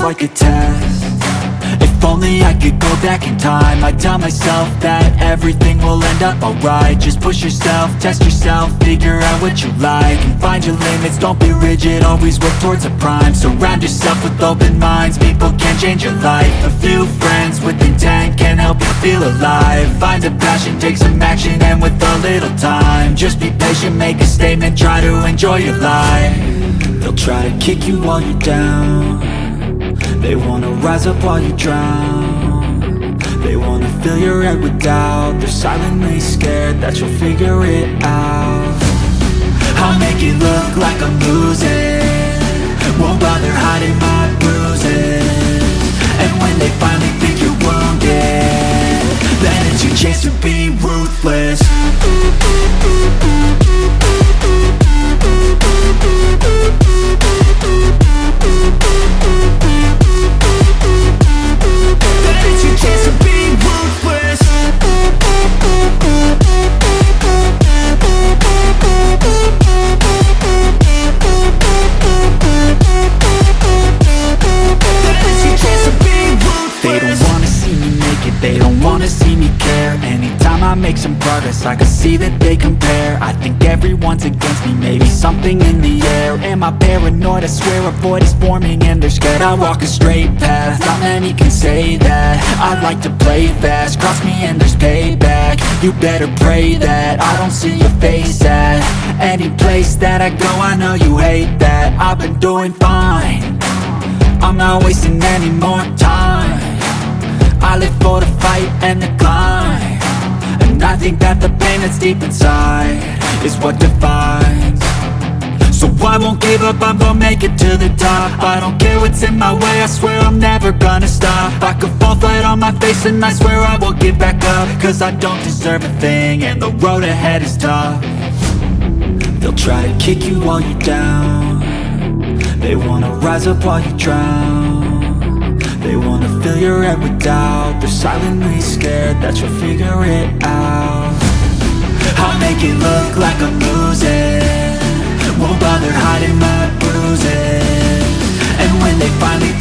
like a test. If only I could go back in time, I'd tell myself that everything will end up alright. Just push yourself, test yourself, figure out what you like, and find your limits, don't be rigid, always work towards a prime. Surround yourself with open minds, people can change your life. A few friends with intent can help you feel alive. Find a passion, take some action, and with a little time, just be patient, make a statement, try to enjoy your life. They'll try to kick you while you're down, they wanna rise up while you drown. They wanna fill your head with doubt, they're silently scared that you'll figure it out. I'll make it look like I'm losing, won't bother hiding my bruises. And when they finally think you're wounded, then it's your chance to be ruthless. Make some progress, I can see that they compare. I think everyone's against me, maybe something in the air. Am I paranoid? I swear a void is forming and they're scared. I walk a straight path, not many can say that. I like to play fast, cross me and there's payback. You better pray that I don't see your face at any place that I go. I know you hate that. I've been doing fine, I'm not wasting any more time. I live for the fight and the climb, and I think that the pain that's deep inside is what defines. So I won't give up, I'm gonna make it to the top. I don't care what's in my way, I swear I'm never gonna stop. I could fall flat on my face and I swear I will get back up, cause I don't deserve a thing and the road ahead is tough. They'll try to kick you while you're down, they wanna rise up while you drown. They wanna fill your head with doubt, they're silently scared that you'll figure it out. I'll make it look like I'm losing, won't bother hiding my bruises. And when they finally